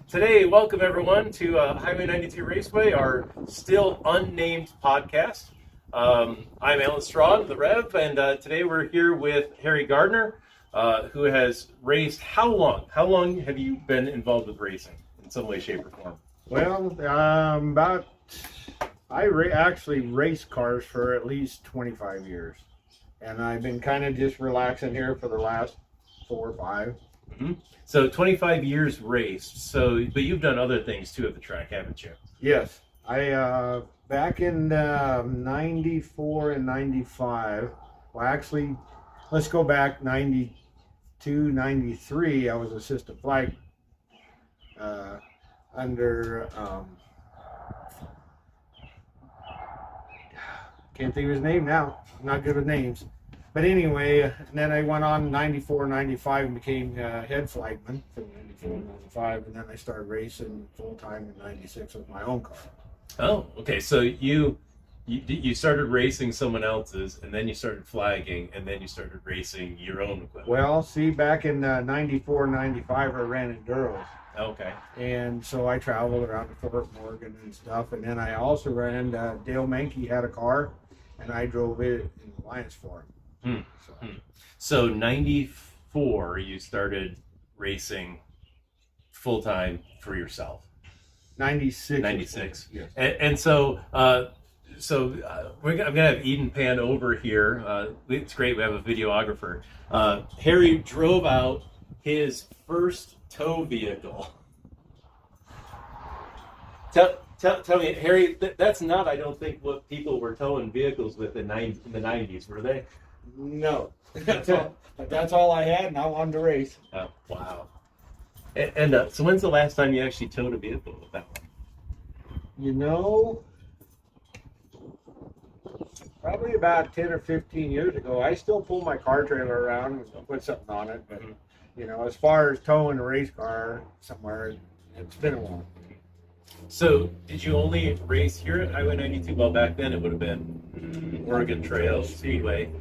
Today, welcome everyone to Highway 92 Raceway, our still unnamed podcast. I'm Alan Strong, the Rev, and today we're here with Harry Gardner, who has raced how long? How long have you been involved with racing in some way, shape, or form? Well, actually raced cars for at least 25 years, and I've been kind of just relaxing here for the last 4 or 5. Mm-hmm. So 25 years raced. So, but you've done other things too at the track, haven't you? Yes, I back in '94 and '95. Well, actually, let's go back '92, '93. I was assistant flag under. Can't think of his name now. I'm not good with names. But anyway, and then I went on 94, 95 and became head flagman from 94, 95. And then I started racing full time in 96 with my own car. Oh, okay. So you started racing someone else's, and then you started flagging, and then you started racing your own equipment. Well, see, back in 94, 95, I ran Enduros. Okay. And so I traveled around to Fort Morgan and stuff. And then I also ran, Dale Menke had a car, and I drove it in Alliance for him. So 94, you started racing full time for yourself. 96. 96. Yes. And so, I'm gonna have Eden pan over here. It's great. We have a videographer. Harry drove out his first tow vehicle. Tell me, Harry, that's not, I don't think, what people were towing vehicles with in the 90s, were they? No, that's all I had, and I wanted to race. Oh, wow. And so when's the last time you actually towed a vehicle with that one? You know, probably about 10 or 15 years ago. I still pull my car trailer around and put something on it, but you know, as far as towing a race car somewhere, it's been a while. So did you only race here at Highway 92? Well, back then it would have been Oregon Trail, Speedway.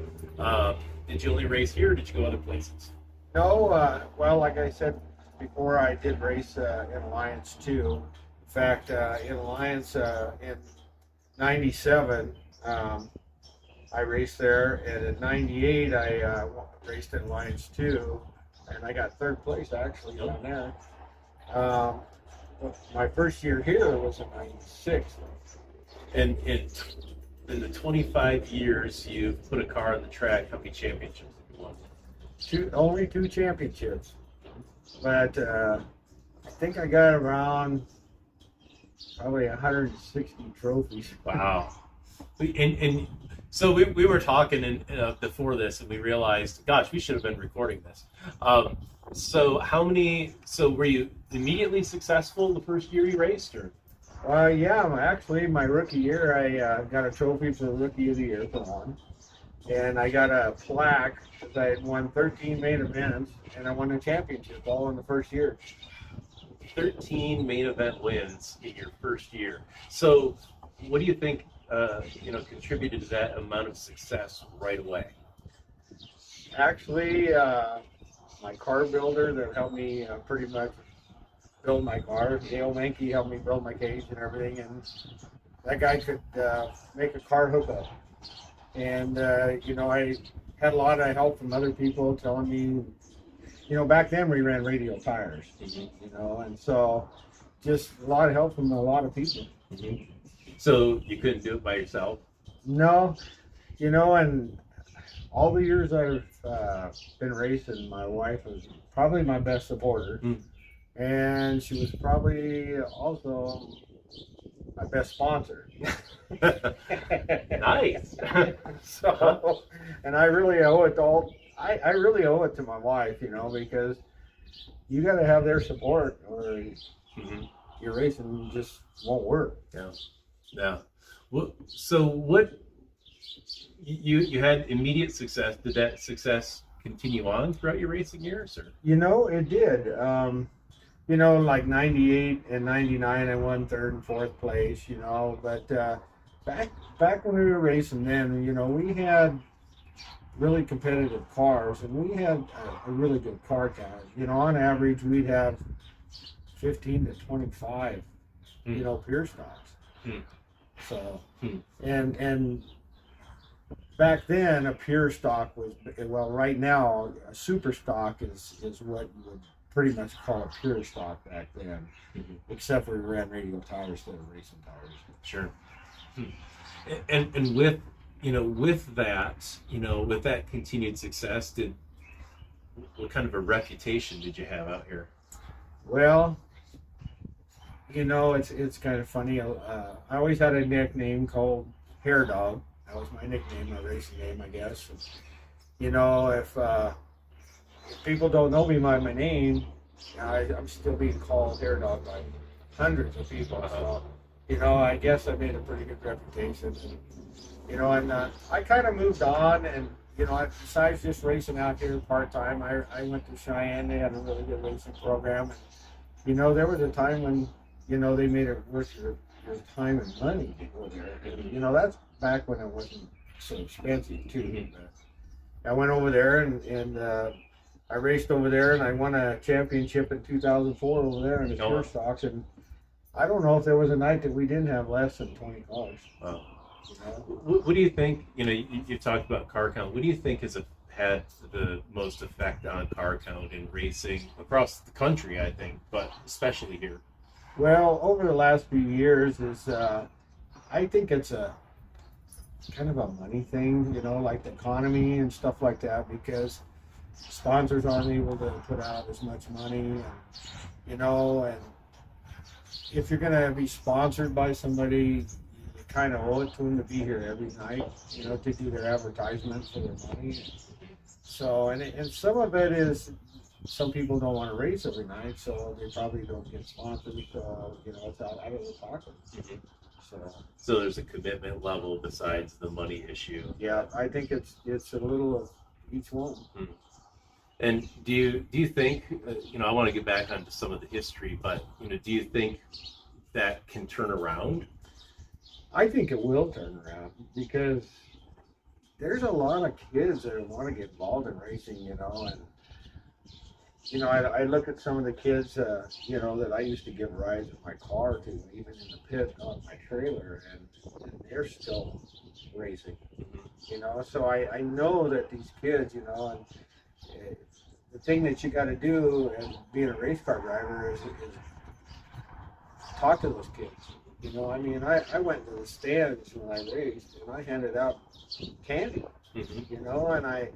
Did you only race here, or did you go other places? No, well, like I said before, I did race in Alliance too. In fact, in Alliance in '97, I raced there, and in '98, I raced in Alliance too, and I got third place actually down there. My first year here was in '96. And in the 25 years you've put a car on the track, how many championships have you won? Only 2 championships, but I think I got around probably 160 trophies. Wow. And so we were talking before this, and we realized, gosh, we should have been recording this. So were you immediately successful the first year you raced, or? Yeah, actually, my rookie year, I got a trophy for Rookie of the Year for one. And I got a plaque because I had won 13 main events, and I won a championship all in the first year. 13 main event wins in your first year. So what do you think contributed to that amount of success right away? Actually, my car builder that helped me pretty much build my car, Dale Menke, helped me build my cage and everything, and that guy could make a car hookup. And I had a lot of help from other people telling me, back then we ran radial tires, and so just a lot of help from a lot of people. So you couldn't do it by yourself? No, and all the years I've been racing, my wife was probably my best supporter. And she was probably also my best sponsor. Nice. So, and I really owe it to I really owe it to my wife, because you got to have their support, or your racing just won't work. Yeah. Well, so what? You had immediate success. Did that success continue on throughout your racing years, or? It did. Like 98 and 99, I won 3rd and 4th place, but back when we were racing then, we had really competitive cars, and we had a really good car count. On average, we'd have 15 to 25, you know, pure stocks. So, and back then a pure stock was, well, right now a super stock is what you would pretty much call a pure stock back then, except for we ran radial tires instead of racing tires. Sure. And with, you know, with that, you know, with that continued success, what kind of a reputation did you have out here? Well, you know, it's kind of funny. I always had a nickname called HairDog. That was my nickname, my racing name, I guess. And, you know, if people don't know me by my name, I'm still being called HairDog by hundreds of people. So, you know, I guess I made a pretty good reputation. And, you know, and I kind of moved on, and you know, besides just racing out here part-time, I went to Cheyenne. They had a really good racing program. And, you know, there was a time when, you know, they made it worth your time and money to go there. And, you know, that's back when it wasn't so expensive, too. But I went over there, and I raced over there, and I won a championship in 2004 over there in the pure stocks. And I don't know if there was a night that we didn't have less than 20 cars. Wow. You know? What do you think, you know, you talked about car count. What do you think has had the most effect on car count in racing across the country, I think, but especially here? Well, over the last few years is, I think it's a kind of a money thing, you know, like the economy and stuff like that, because sponsors aren't able to put out as much money, and, you know, and if you're going to be sponsored by somebody, you kind of owe it to them to be here every night, you know, to do their advertisements for their money. So, and some of it is, some people don't want to race every night, so they probably don't get sponsored. So, you know, it's out of the pocket. So there's a commitment level besides the money issue. Yeah, I think it's a little of each one. And do you think, you know, I want to get back onto some of the history, but, you know, do you think that can turn around? I think it will turn around, because there's a lot of kids that want to get involved in racing, you know, and, you know, I look at some of the kids, you know, that I used to give rides with my car to, even in the pit on my trailer, and they're still racing, you know, so I know that these kids, you know, and the thing that you got to do as being a race car driver is talk to those kids. You know, I mean, I went to the stands when I raced, and I handed out candy. You know, and I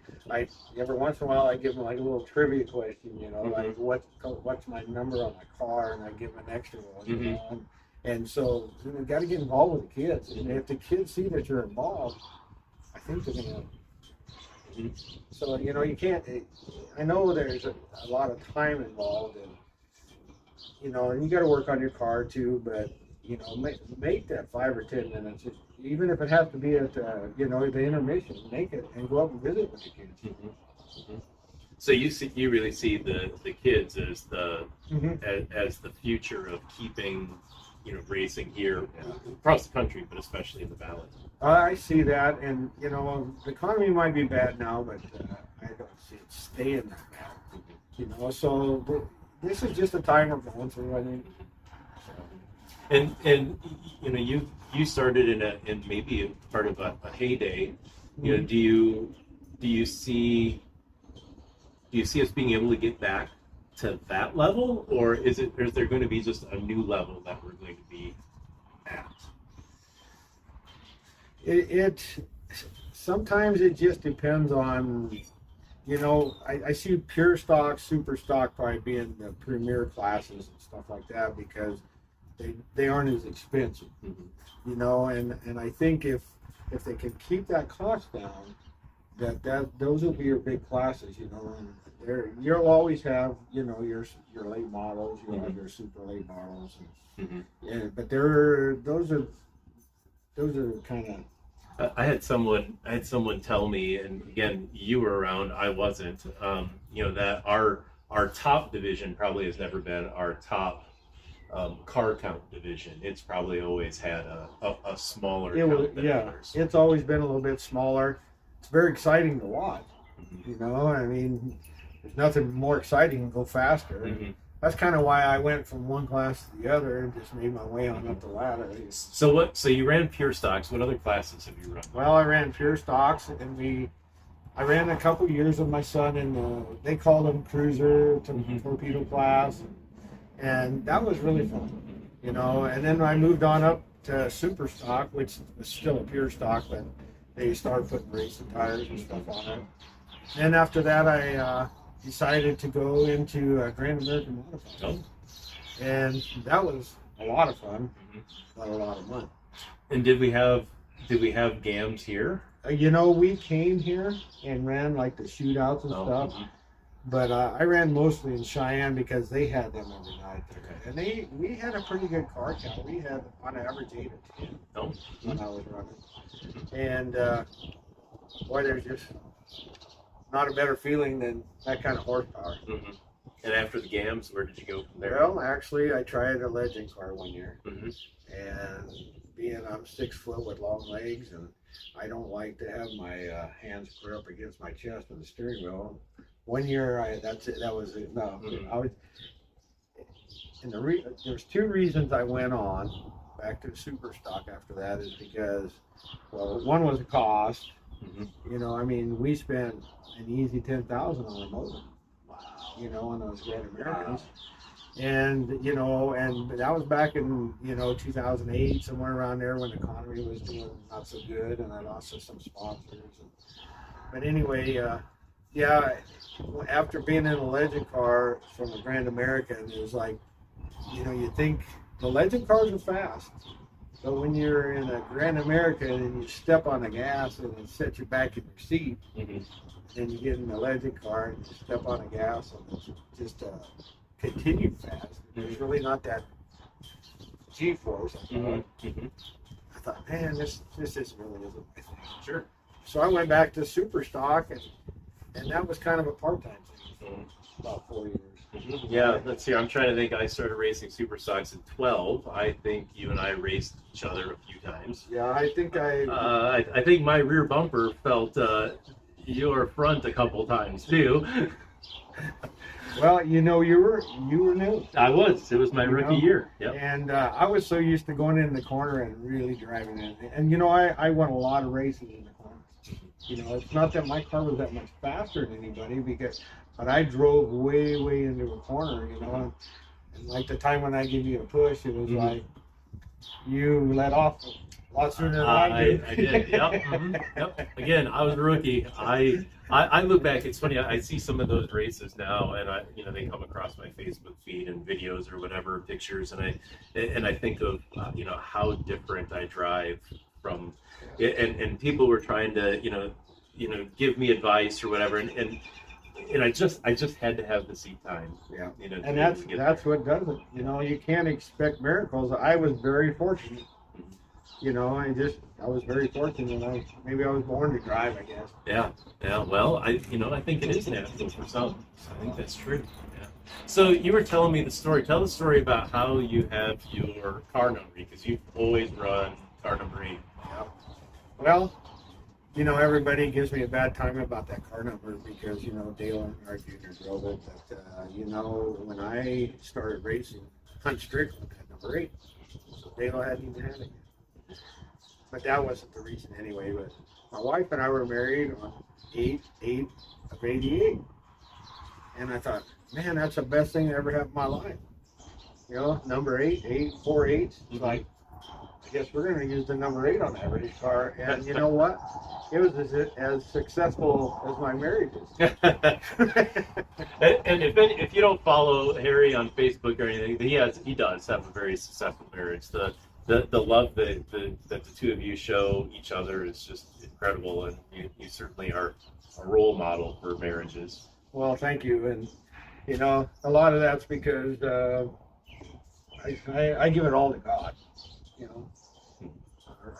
every once in a while I give them like a little trivia question. You know, like what's my number on my car, and I give them an extra one. You know, and so you know, got to get involved with the kids, and if the kids see that you're involved, I think they're gonna. So, you know, you can't, I know there's a lot of time involved, and, you know, and you got to work on your car too, but, you know, make that 5 or 10 minutes, even if it has to be at, you know, the intermission, make it and go up and visit with the kids. So you really see the kids as the as the future of keeping, you know, racing here across the country, but especially in the Valley. I see that, and you know, the economy might be bad now, but I don't see it staying that bad. You know, so this is just a time we're going through, I think. And you know, you started in maybe a part of a heyday. You know, do you see us being able to get back to that level, or is there going to be just a new level that we're going to be at? It sometimes it just depends on, you know, I see pure stock, super stock probably being the premier classes and stuff like that, because they aren't as expensive, you know, and I think if they can keep that cost down, that those will be your big classes, you know, and you'll always have, you know, your late models, you'll have your super late models, and, but those are kind of. I had someone tell me, and again, you were around, I wasn't. You know, that our top division probably has never been our top car count division. It's probably always had a smaller count than others. It's always been a little bit smaller. It's very exciting to watch. You know, I mean, there's nothing more exciting than go faster. that's kind of why I went from one class to the other and just made my way on up the ladder. So you ran pure stocks. What other classes have you run? Well, I ran pure stocks, and I ran a couple years with my son in they called them cruiser to torpedo class, and that was really fun, you know. And then I moved on up to super stock, which was still a pure stock, but they started putting racing tires and stuff on it. And after that, I decided to go into Grand American Modified, and that was a lot of fun, but a lot of money. And did we have GAMs here? You know, we came here and ran like the shootouts and stuff, but I ran mostly in Cheyenne because they had them every night there. And we had a pretty good car count. We had on average 8 or 10 when I was running. And boy, there's just not a better feeling than that kind of horsepower. And after the GAMs, where did you go from there? Well, actually, I tried a legend car one year, and being I'm 6 foot with long legs, and I don't like to have my hands put up against my chest with the steering wheel. One year, that's it. That was it. No, I was. And there's 2 reasons I went on back to super stock after that is because, well, one was the cost. You know, I mean, we spent an easy $10,000 on a motor. Wow. You know, on those Grand Americans. And, you know, and that was back in, you know, 2008, somewhere around there when the economy was doing not so good, and I lost some sponsors. But anyway, yeah, after being in a legend car from a Grand American, it was like, you know, you think the legend cars are fast. But when you're in a Grand American and you step on the gas and it sets you back in your seat, and you get in a legend car and you step on the gas and it's just continued fast. There's really not that G-force. I thought, man, this isn't really my thing. Sure. So I went back to super stock, and that was kind of a part-time thing for about 4 years. Yeah, let's see. I'm trying to think. I started racing super stocks at 12. I think you and I raced each other a few times. Yeah, I think I think my rear bumper felt your front a couple times too. Well, you know, you were new. I was. It was my rookie year. Yep. And I was so used to going in the corner and really driving in. And you know, I won a lot of races in the corner. You know, it's not that my car was that much faster than anybody, but I drove way into a corner. You know, and like the time when I give you a push, it was like you let off a lot sooner than I did. I did. Yep. Yep. Again, I was a rookie. I look back. It's funny. I see some of those races now, and they come across my Facebook feed and videos or whatever, pictures, and I think of how different I drive from, and people were trying to give me advice or whatever, and I just had to have the seat time. Yeah. And that's what does it. You know, you can't expect miracles. I was very fortunate. You know, I was very fortunate. Maybe I was born to drive, I guess. Yeah. Well, I think it is natural for some. I think that's true. Yeah. So you were telling me the story. Tell the story about how you have your car number, because you've always run car number 8. Yeah. Well, you know, everybody gives me a bad time about that car number because, you know, Dale Earnhardt Jr. drove it. But, you know, when I started racing, Hunt Strickland had number 8. So Dale hadn't even had it. But that wasn't the reason anyway. But my wife and I were married on 8 of 88. And I thought, man, that's the best thing that ever happened in my life. You know, number 8, 4 8s. It's like, I guess we're going to use the number 8 on that race car. And you know what? It was as successful as my marriage is. And if you don't follow Harry on Facebook or anything, he does have a very successful marriage. The love that the two of you show each other is just incredible, and you certainly are a role model for marriages. Well, thank you. And you know, a lot of that's because I give it all to God. You know,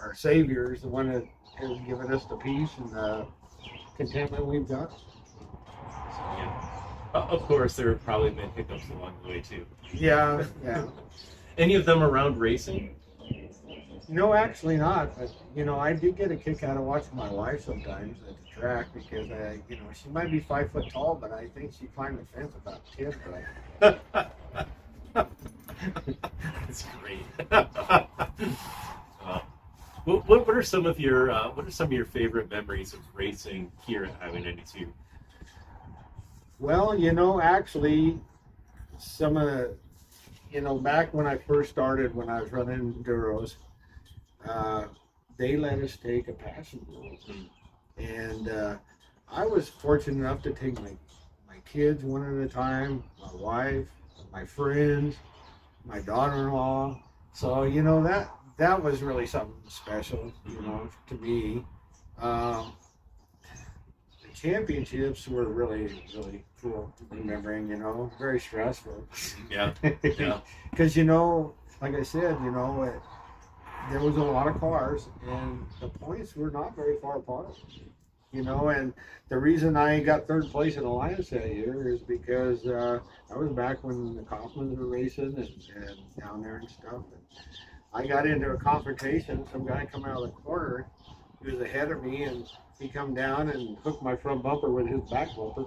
our Savior is the one that has given us the peace and the contentment we've got. So, yeah. Of course, there have probably been hiccups along the way too. Yeah. Any of them around racing? No, actually not. But I do get a kick out of watching my wife sometimes at the track because she might be 5 foot tall, but I think she climbed the fence about 10. That's great. What are some of your favorite memories of racing here at Highway 92? Well, actually, some of back when I first started, when I was running enduros, they let us take a passenger, and I was fortunate enough to take my kids one at a time, my wife, my friends, my daughter-in-law. So that was really something special, to me. The championships were really, really cool remembering, very stressful. Yeah. Because, like I said, there was a lot of cars and the points were not very far apart. And the reason I got third place in Alliance that year is because I was back when the Kaufmans were racing and down there and stuff. And I got into a confrontation. Some guy come out of the corner. He was ahead of me, and he come down and hooked my front bumper with his back bumper.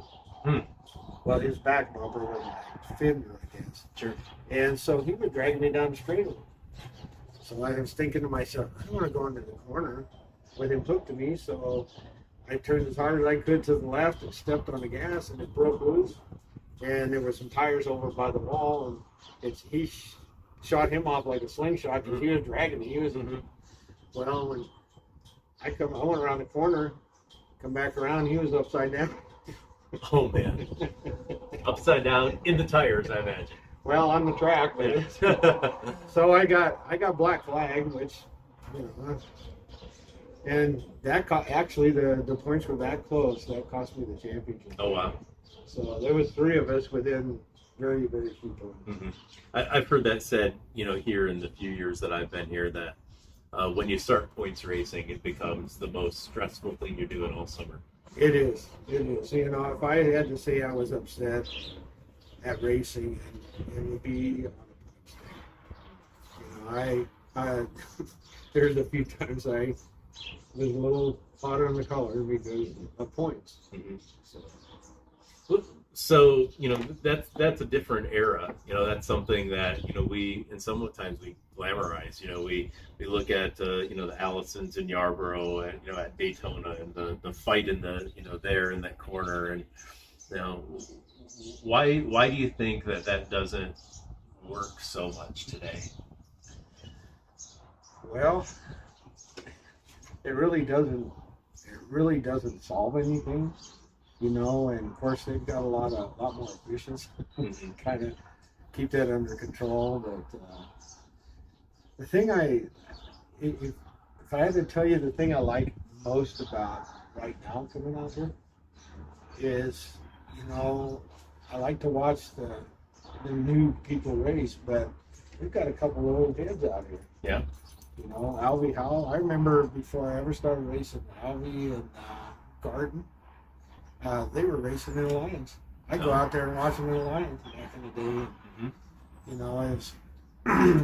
Well, his back bumper was my fender, I guess. Sure. And so he was dragging me down the straightaway. So I was thinking to myself, I don't want to go into the corner with him hooked to me. So I turned as hard as I could to the left and stepped on the gas, and it broke loose. And there were some tires over by the wall, and he shot him off like a slingshot because he was dragging me. He was well, when I went around the corner, come back around, he was upside down. Oh man, upside down in the tires, I imagine. Well, on the track, but so I got black flag, which and that actually the points were that close. That cost me the championship. Oh wow! So there was 3 of us within very, very few points. I've heard that said, here in the few years that I've been here, that when you start points racing, it becomes the most stressful thing you're doing all summer. It is. If I had to say I was upset at racing, it would be on a I there's a few times I was a little hotter on the collar because of points. So that's a different era. That's something that we sometimes we glamorize. We look at the Allisons in Yarborough and at Daytona and the fight in the there in that corner. And why do you think that doesn't work so much today? Well, it really doesn't solve anything. And of course they've got a lot more officials kind of keep that under control. But the thing if I had to tell you the thing I like most about right now coming out here is, I like to watch the new people race, but we've got a couple of old heads out here. Yeah. Alvy Howell. I remember before I ever started racing, Alvy and Garden. They were racing in Alliance. I go out there and watch them in Alliance back in the day.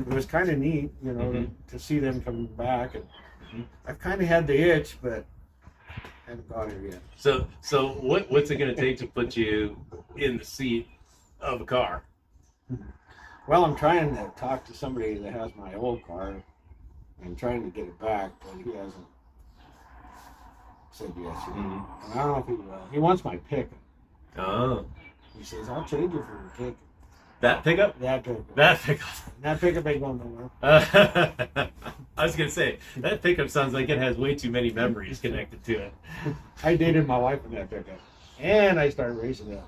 It was kind of neat, to see them coming back. And I've kind of had the itch, but haven't got here yet. So what's it going to take to put you in the seat of a car? Well, I'm trying to talk to somebody that has my old car. I'm trying to get it back, but he hasn't said yes yet. And I don't know if he will. He wants my pickup. Oh. He says, I'll change it for your pickup. That pickup? That pickup. That pickup. That pickup ain't going nowhere. I was going to say, that pickup sounds like it has way too many memories connected to it. I dated my wife in that pickup. And I started racing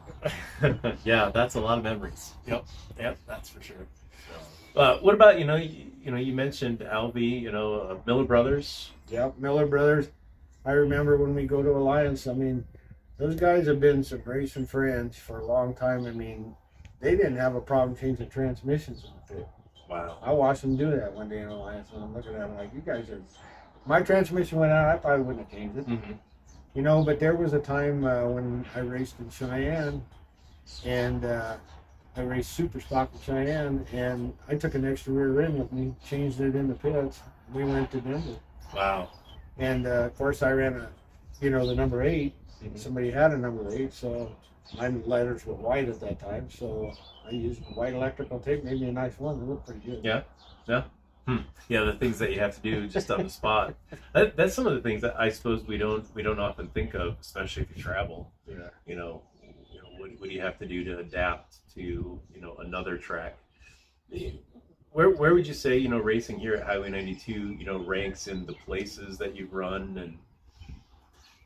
that. Yeah, that's a lot of memories. Yep, that's for sure. What about, you mentioned Alvy, Miller Brothers. Yep, Miller Brothers. I remember when we go to Alliance, those guys have been some racing friends for a long time. They didn't have a problem changing transmissions in the pit. Wow. I watched them do that one day in Alliance, and I'm looking at them like, you guys are... My transmission went out, I probably wouldn't have changed it. But there was a time when I raced in Cheyenne, and I raced Super Stock in Cheyenne, and I took an extra rear end with me, changed it in the pits. We went to Denver. Wow. And of course, I ran the number 8. Mhm. Somebody had a number 8, so my letters were white at that time. So I used white electrical tape, made me a nice one. It looked pretty good. Yeah. Yeah. Yeah, the things that you have to do just on the spot. That's some of the things that I suppose we don't often think of, especially if you travel. Yeah. What do you have to do to adapt to another track? Where would you say racing here at Highway 92 ranks in the places that you've run? And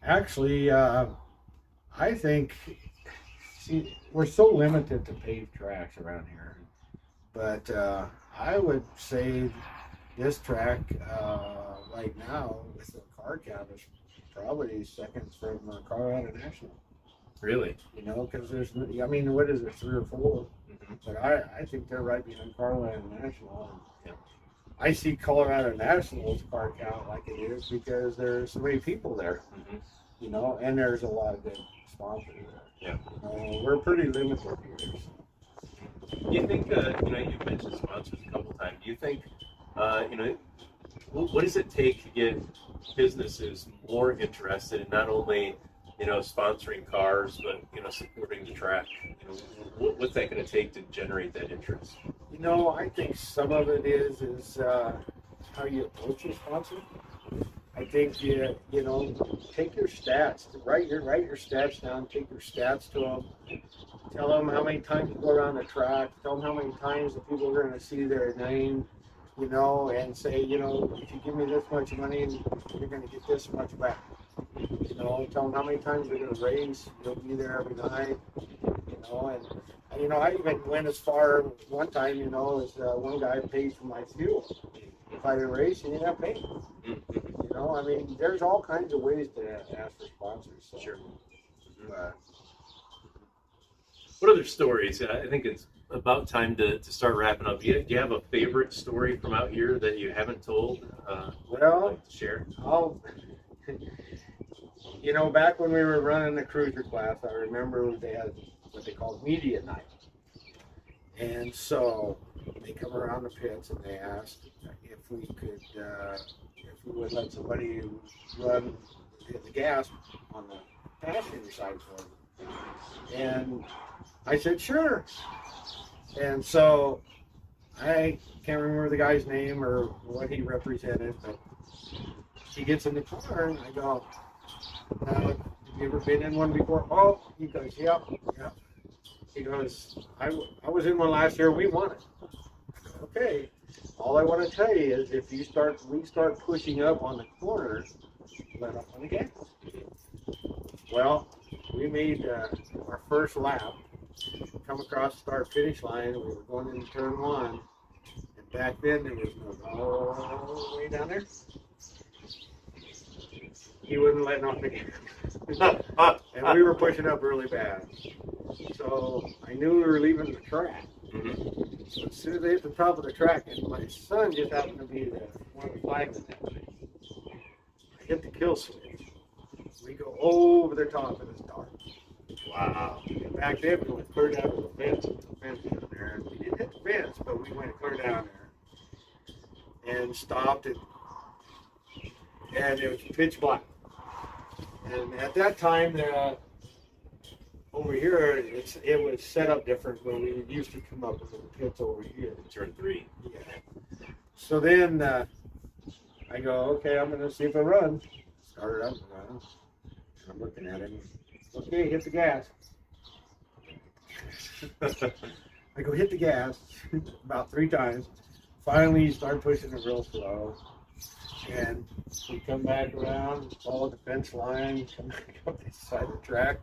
Actually, I think we're so limited to paved tracks around here, but I would say this track right now with the car count is probably second from Colorado National. Really? Because what is it, 3 or 4? Mm-hmm. But I think they're right behind Colorado National. Yeah. I see Colorado National's car count like it is because there's so many people there, Mm-hmm. and there's a lot of good sponsors there. Yeah. We're pretty limited here. Do you think, you've mentioned sponsors a couple times. Do you think, what does it take to get businesses more interested in not only, sponsoring cars, but, supporting the track? What's that going to take to generate that interest? I think some of it is how you approach your sponsor. I think you take your stats, write your stats down, take your stats to them, tell them how many times you go around the track, tell them how many times the people are going to see their name, and say, if you give me this much money, you're going to get this much back. Tell them how many times they're going to race, you'll be there every night, and I even went as far one time, as one guy paid for my fuel. If I didn't race, he didn't have to pay. There's all kinds of ways to ask for sponsors. So. Sure. What other stories? I think it's about time to start wrapping up. Do you have a favorite story from out here that you haven't told? You'd like to share? Back when we were running the cruiser class, I remember they had what they called media night. And so they come around the pits and they asked if we would let somebody run the gas on the passenger side for them. And I said, sure. And so I can't remember the guy's name or what he represented, but he gets in the car and I go, have you ever been in one before? Oh, he goes, yep. He goes, I was in one last year, we won it. Okay, all I want to tell you is if we start pushing up on the corner, let up on the gas. Well, we made our first lap, come across the start finish line, we were going into turn 1, and back then there was no way down there. He wasn't letting off the gas. And we were pushing up really bad. So I knew we were leaving the track. Mm-hmm. So as soon as they hit the top of the track, and my son just happened to be one of the flagmen that day, I hit the kill switch. We go over the top and it's dark. Wow. And back then we went clear down to the fence. Down there. And we didn't hit the fence, but we went clear down there and stopped it. And it was pitch black. And at that time, over here, it was set up different when we used to come up with the pits over here. Turn 3. Yeah. So then I go, okay, I'm going to see if I run. Start it up and run. And I'm looking at him. Okay, hit the gas. I go, hit the gas about 3 times. Finally, you start pushing it real slow. And we come back around, follow the fence line, come back up the side of the track.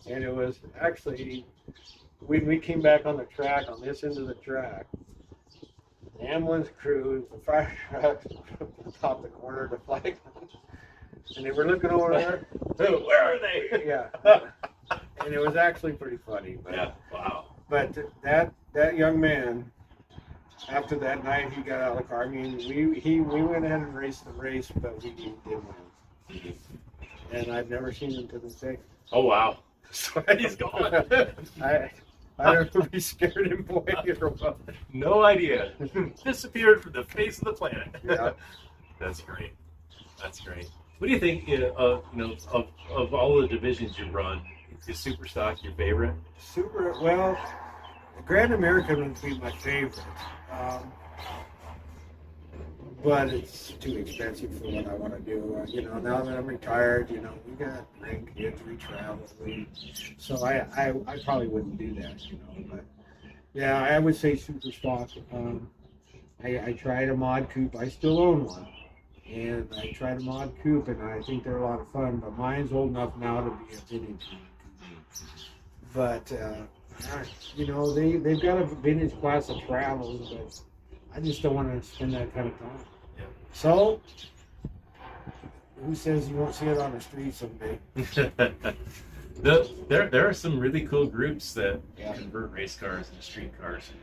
And it was actually, when we came back on the track, on this end of the track, the ambulance crew, the fire trucks, on top of the corner, the flag, and they were looking over there. Where are they? Yeah. And it was actually pretty funny. But, Yeah. Wow. But that young man, after that night, he got out of the car. I mean, we went ahead and raced the race, but we didn't win. And I've never seen him to this day. Oh wow. So he's gone. I don't know if he scared him away or what. No idea. Disappeared from the face of the planet. Yeah. That's great. That's great. What do you think? Of all the divisions you run, is Super Stock your favorite? Well, Grand American would be my favorite. But it's too expensive for what I want to do. Now that I'm retired, we got grandkids, we travel, so I probably wouldn't do that, But yeah, I would say Super Stock. I tried a mod coupe. I still own one, and I tried a mod coupe, and I think they're a lot of fun. But mine's old enough now to be a vintage coupe. But they've got a vintage class of travels, but I just don't want to spend that kind of time. Yeah. So, who says you won't see it on the street someday? There are some really cool groups that convert race cars into street cars.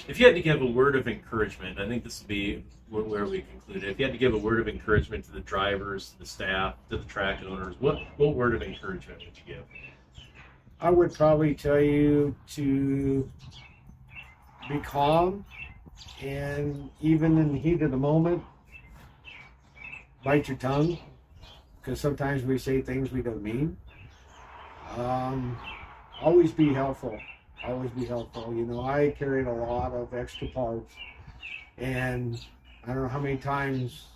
If you had to give a word of encouragement, I think this would be where we conclude it. If you had to give a word of encouragement to the drivers, to the staff, to the track owners, what word of encouragement would you give? I would probably tell you to be calm, and even in the heat of the moment, bite your tongue, because sometimes we say things we don't mean. Always be helpful. Always be helpful. I carried a lot of extra parts, and I don't know how many times,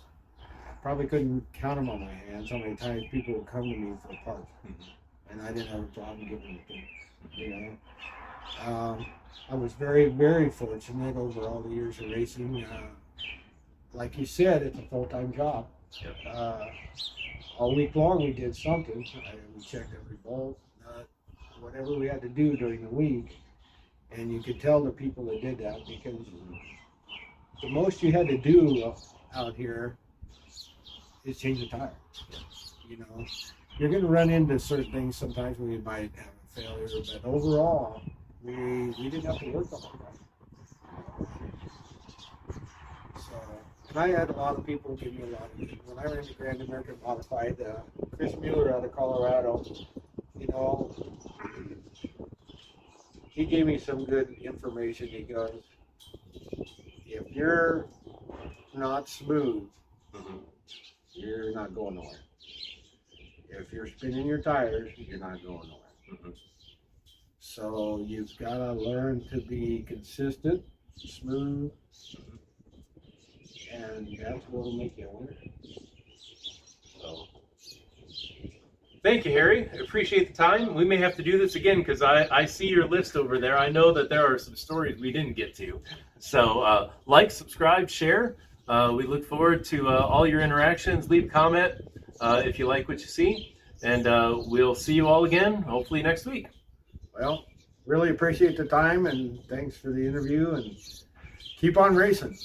I probably couldn't count them on my hands, how many times people would come to me for parts. And I didn't have a problem giving it to them. I was very, very fortunate over all the years of racing. Like you said, it's a full-time job. Yep. All week long we did something. We checked every bolt, nut, whatever we had to do during the week. And you could tell the people that did that, because the most you had to do out here is change a tire. You're going to run into certain things sometimes when you might have a failure, but overall, we didn't have to work on that. So, and I had a lot of people give me a lot of, when I ran the Grand American Modified, Chris Mueller out of Colorado, he gave me some good information. He goes, if you're not smooth, you're not going nowhere. If you're spinning your tires, you're not going nowhere. So you've got to learn to be consistent, smooth, and that's what will make you a winner. So, thank you, Harry. I appreciate the time. We may have to do this again, because I see your list over there. I know that there are some stories we didn't get to. So like, subscribe, share. We look forward to all your interactions. Leave a comment if you like what you see. And we'll see you all again, hopefully next week. Well, really appreciate the time, and thanks for the interview, and keep on racing.